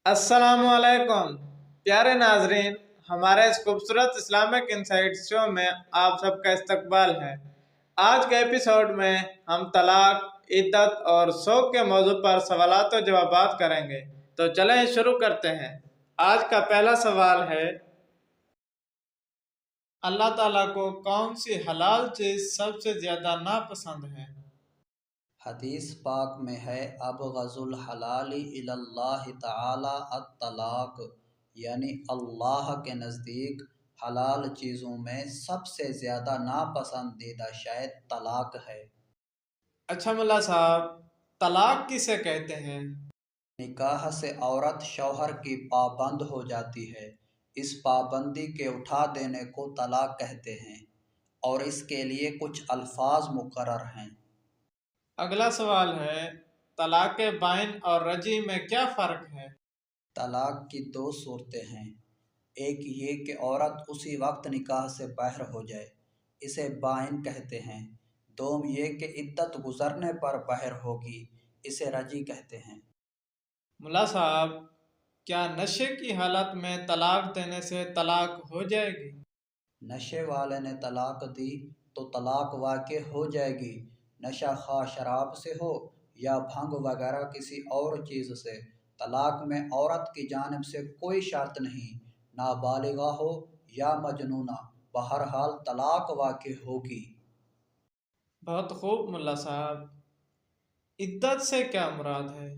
अस्सलामुअलैकुम प्यारे नाजरीन, हमारे इस खूबसूरत इस्लामिक इनसाइट शो में आप सबका इस्तकबाल है। आज के एपिसोड में हम तलाक, इद्दत और शौक के मौजू पर सवालात और जवाबात करेंगे। तो चलें शुरू करते हैं। आज का पहला सवाल है, अल्लाह ताला को कौन सी हलाल चीज़ सबसे ज़्यादा नापसंद है? हदीस पाक में है अबग़ज़ुल हलाली इलल्लाहि तआला अत-तलाक, यानी अल्लाह के नज़दीक हलाल चीज़ों में सबसे ज़्यादा नापसंदीदा शायद तलाक है। अच्छा मुल्ला साहब, तलाक किसे कहते हैं? निकाह से औरत शौहर की पाबंद हो जाती है। इस पाबंदी के उठा देने को तलाक कहते हैं और इसके लिए कुछ अल्फाज मुकर्रर हैं। अगला सवाल है, तलाक बाइन और रजी में क्या फ़र्क है? तलाक की दो सूरतें हैं। एक ये कि औरत उसी वक्त निकाह से बाहर हो जाए, इसे बाइन कहते हैं। दो ये कि इद्दत गुजरने पर बाहर होगी, इसे रजी कहते हैं। मुल्ला साहब, क्या नशे की हालत में तलाक देने से तलाक हो जाएगी? नशे वाले ने तलाक दी तो तलाक वाक़ हो जाएगी। नशा खा शराब से हो या भंग वगैरह किसी और चीज़ से। तलाक में औरत की जानिब से कोई शर्त नहीं, नाबालिगा हो या मजनूना, बहरहाल तलाक वाक़ होगी। बहुत खूब मुल्ला साहब। इद्दत से क्या मुराद है?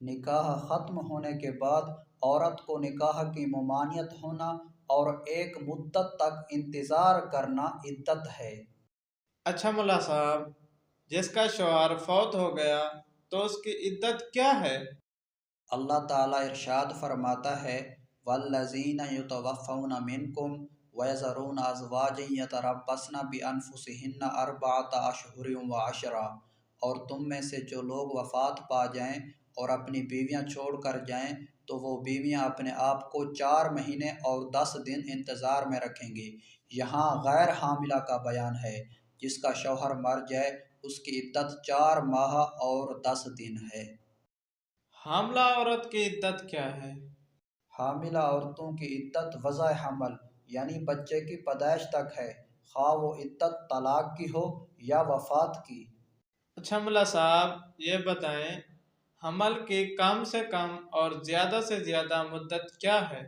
निकाह ख़त्म होने के बाद औरत को निकाह की ममानियत होना और एक मुद्दत तक इंतज़ार करना इद्दत है। अच्छा मुल्ला साहब, जिसका शौहर फौत हो गया तो उसकी इद्दत क्या है? अल्लाह ताला इरशाद फरमाता है, वल्लज़ीना युतवफ़्फ़ौना मिनकुम वयज़रूना अज़वाजन यतरब्बस्ना बिअन्फुसिहिन्ना अर्बअता अशहुरिन व अशरा। और तुम में से जो लोग वफ़ात पा जाएं और अपनी बीवियां छोड़ कर जाएं तो वो बीवियां अपने आप को 4 महीने और 10 दिन इंतज़ार में रखेंगी। यहाँ गैर हामिला का बयान है। जिसका शौहर मर जाए उसकी इद्दत 4 माह और 10 दिन है। हामला औरत की इद्दत क्या है? हामिला औरतों की इद्दत वज़ा हमल यानी बच्चे की पैदाइश तक है, खा वो इद्दत तलाक की हो या वफ़ात की। अच्छा मुल्ला साहब, ये बताएं, हमल की कम से कम और ज़्यादा से ज़्यादा मुद्दत क्या है?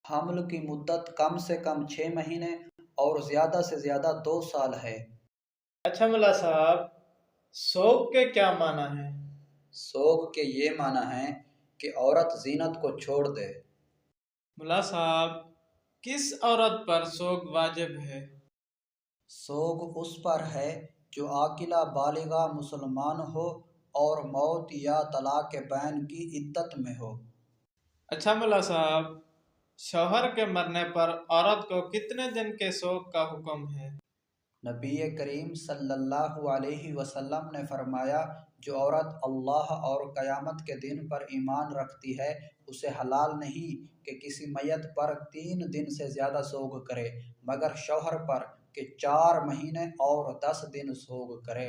हमल की मुद्दत कम से कम 6 महीने और ज़्यादा से ज़्यादा 2 साल है। अच्छा मुल्ला साहब, शौक के क्या माना है? सोग के ये माना है कि औरत जीनत को छोड़ दे। मुल्ला साहब, किस औरत पर शौक वाजिब है? सोग उस पर है जो आकिला बालिगा मुसलमान हो और मौत या तलाक बैन की इद्दत में हो। अच्छा मुल्ला साहब, शौहर के मरने पर औरत को कितने दिन के शौक का हुक्म है? नबी करीम सल्लल्लाहु अलैहि वसल्लम ने फरमाया, जो औरत अल्लाह और क़यामत के दिन पर ईमान रखती है उसे हलाल नहीं कि किसी मैयत पर 3 दिन से ज़्यादा सोग करे, मगर शौहर पर कि 4 महीने और 10 दिन सोग करे।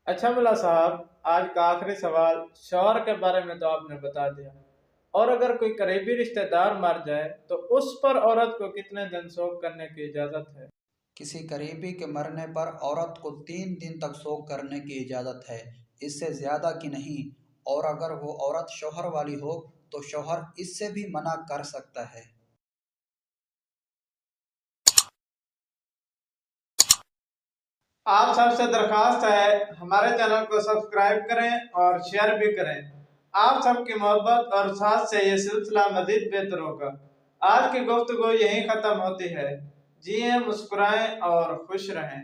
अच्छा मुल्ला साहब, आज का आखिरी सवाल, शौहर के बारे में तो आपने बता दिया, और अगर कोई करीबी रिश्तेदार मर जाए तो उस पर औरत को कितने दिन शौक करने की इजाज़त है? किसी करीबी के मरने पर औरत को 3 दिन तक सोग करने की इजाज़त है, इससे ज़्यादा की नहीं। और अगर वो औरत शौहर वाली हो तो शौहर इससे भी मना कर सकता है। आप सबसे दरख्वास्त है, हमारे चैनल को सब्सक्राइब करें और शेयर भी करें। आप सबकी मोहब्बत और साथ से ये सिलसिला मज़ीद बेहतर होगा। आज की गुफ्तगू यहीं ख़त्म होती है। जिए, मुस्कुराएं और खुश रहें।